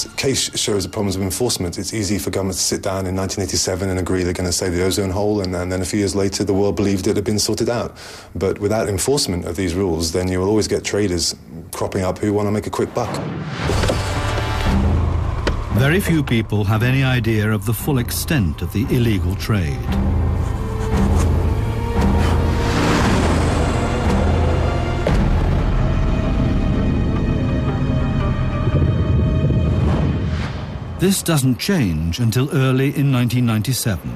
this case shows the problems of enforcement. It's easy for governments to sit down in 1987 and agree they're going to save the ozone hole, and then a few years later the world believed it had been sorted out. But without enforcement of these rules, then you will always get traders cropping up who want to make a quick buck. Very few people have any idea of the full extent of the illegal trade. This doesn't change until early in 1997.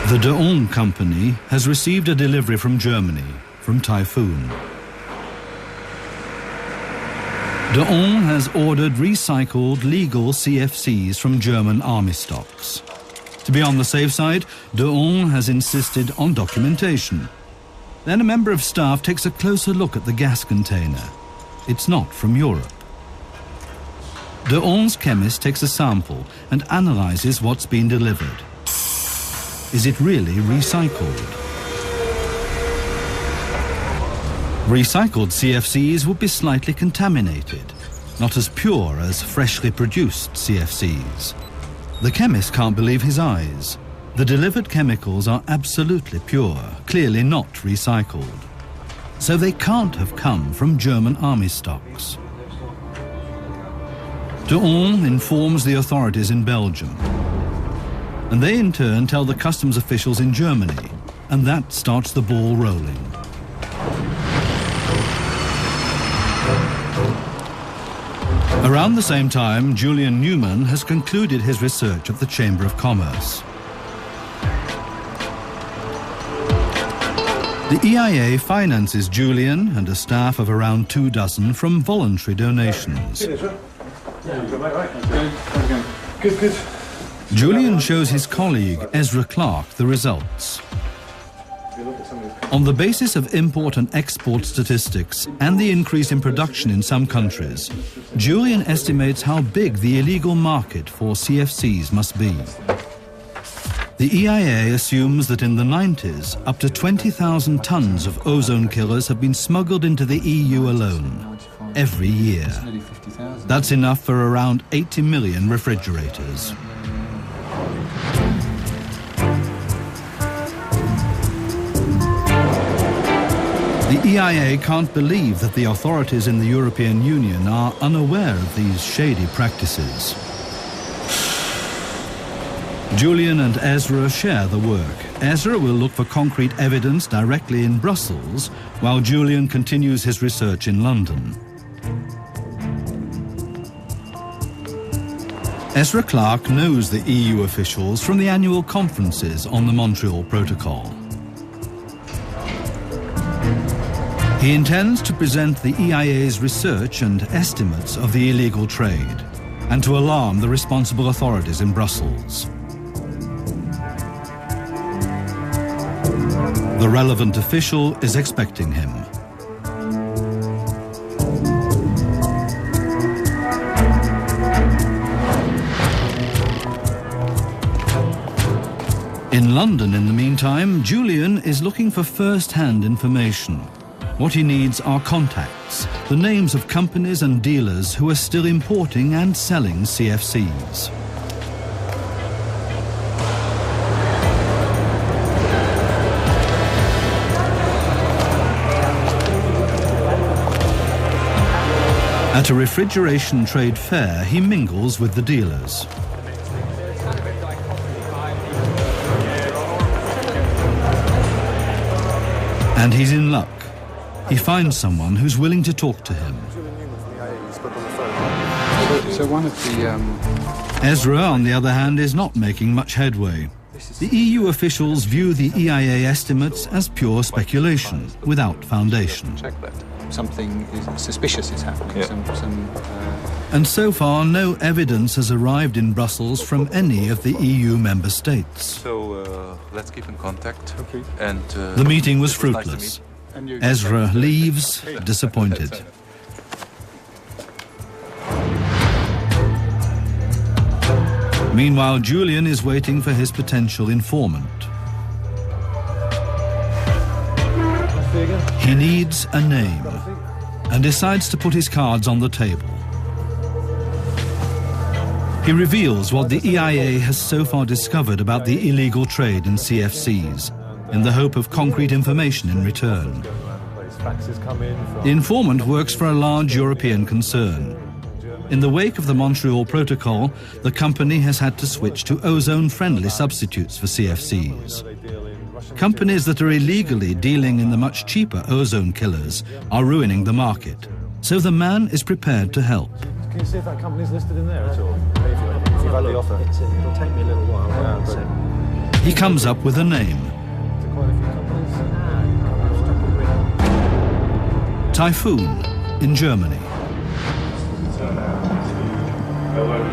The De Hong Company has received a delivery from Germany, from Typhoon. De Hong has ordered recycled legal CFCs from German army stocks. To be on the safe side, De Hong has insisted on documentation. Then a member of staff takes a closer look at the gas container. It's not from Europe. De Hong's chemist takes a sample and analyzes what's been delivered. Is it really recycled? Recycled CFCs would be slightly contaminated, not as pure as freshly produced CFCs. The chemist can't believe his eyes. The delivered chemicals are absolutely pure, clearly not recycled. So they can't have come from German army stocks. De Hong informs the authorities in Belgium, and they in turn tell the customs officials in Germany, and that starts the ball rolling. Around the same time, Julian Newman has concluded his research at the Chamber of Commerce. The EIA finances Julian and a staff of around 24 from voluntary donations. Good. Julian shows his colleague, Ezra Clark, the results. On the basis of import and export statistics and the increase in production in some countries, Julian estimates how big the illegal market for CFCs must be. The EIA assumes that in the 90s, up to 20,000 tons of ozone killers have been smuggled into the EU alone, every year. That's enough for around 80 million refrigerators. The EIA can't believe that the authorities in the European Union are unaware of these shady practices. Julian and Ezra share the work. Ezra will look for concrete evidence directly in Brussels, while Julian continues his research in London. Ezra Clark knows the EU officials from the annual conferences on the Montreal Protocol. He intends to present the EIA's research and estimates of the illegal trade, and to alarm the responsible authorities in Brussels. The relevant official is expecting him. In London, in the meantime, Julian is looking for first-hand information. What he needs are contacts, the names of companies and dealers who are still importing and selling CFCs. At a refrigeration trade fair, he mingles with the dealers. And he's in luck. He finds someone who's willing to talk to him. So one of the... Ezra, on the other hand, is not making much headway. The EU officials view the EIA estimates as pure speculation, without foundation. Check that. Something suspicious is happening. Yeah. And so far, no evidence has arrived in Brussels from any of the EU member states. So let's keep in contact. Okay. And the meeting was fruitless. Ezra leaves, disappointed. Meanwhile, Julian is waiting for his potential informant. He needs a name, and decides to put his cards on the table. He reveals what the EIA has so far discovered about the illegal trade in CFCs, in the hope of concrete information in return. The informant works for a large European concern. In the wake of the Montreal Protocol, the company has had to switch to ozone-friendly substitutes for CFCs. Companies that are illegally dealing in the much cheaper ozone killers are ruining the market, so the man is prepared to help. Can you see if that company's listed in there at all? If you've had the offer. It'll take me a little while. Yeah, He comes up with a name. Typhoon in Germany.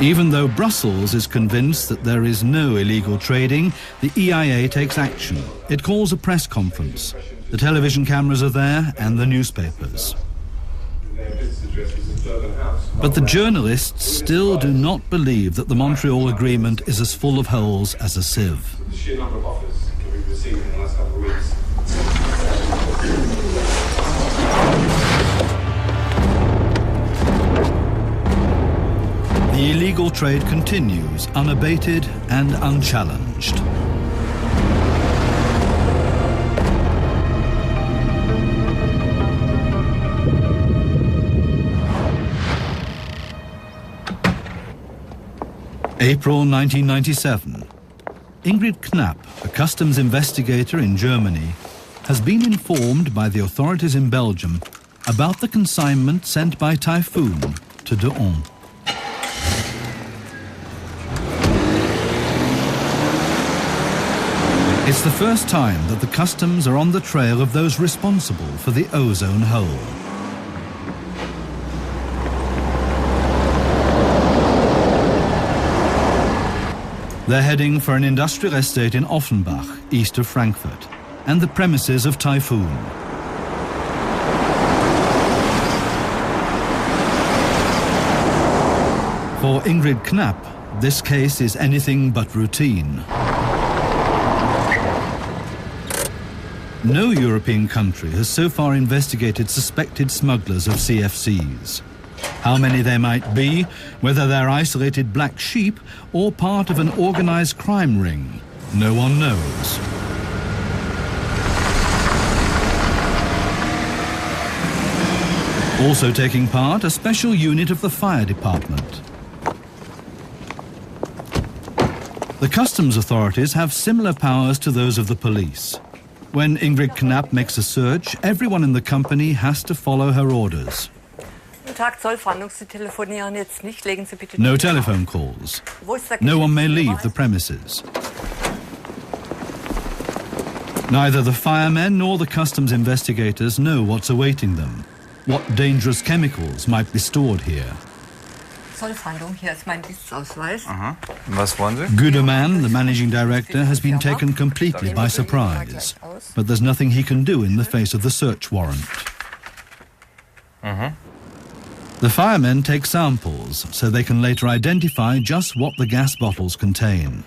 Even though Brussels is convinced that there is no illegal trading, the EIA takes action. It calls a press conference. The television cameras are there and the newspapers. But the journalists still do not believe that the Montreal Agreement is as full of holes as a sieve. The sheer number of offers that we've received in the last couple of weeks. The illegal trade continues, unabated and unchallenged. April 1997. Ingrid Knapp, a customs investigator in Germany, has been informed by the authorities in Belgium about the consignment sent by Typhoon to De Hon. It's the first time that the customs are on the trail of those responsible for the ozone hole. They're heading for an industrial estate in Offenbach, east of Frankfurt, and the premises of Typhoon. For Ingrid Knapp, this case is anything but routine. No European country has so far investigated suspected smugglers of CFCs. How many there might be, whether they're isolated black sheep or part of an organized crime ring, no one knows. Also taking part, a special unit of the fire department. The customs authorities have similar powers to those of the police. When Ingrid Knapp makes a search, everyone in the company has to follow her orders. No telephone calls. No one may leave the premises. Neither the firemen nor the customs investigators know what's awaiting them, what dangerous chemicals might be stored here. Gudeman, the managing director, has been taken completely by surprise, but there's nothing he can do in the face of the search warrant. The firemen take samples so they can later identify just what the gas bottles contain.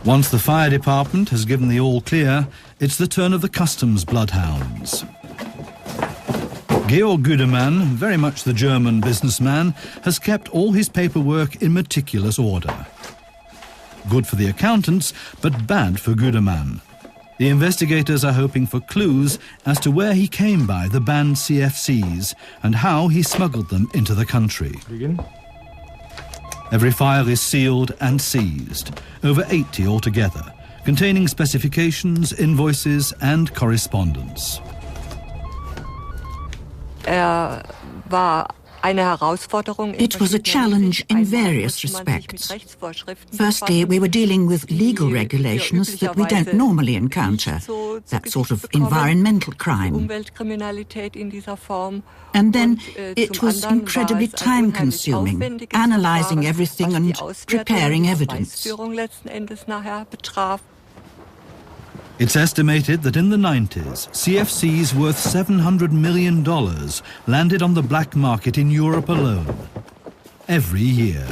Once the fire department has given the all clear, it's the turn of the customs bloodhounds. Georg Gudeman, very much the German businessman, has kept all his paperwork in meticulous order. Good for the accountants, but bad for Gudeman. The investigators are hoping for clues as to where he came by the banned CFCs and how he smuggled them into the country. Every file is sealed and seized, over 80 altogether, containing specifications, invoices and correspondence. It was a challenge in various respects. Firstly, we were dealing with legal regulations that we don't normally encounter, that sort of environmental crime. And then it was incredibly time-consuming, analysing everything and preparing evidence. It's estimated that in the 90s, CFCs worth $700 million landed on the black market in Europe alone, every year.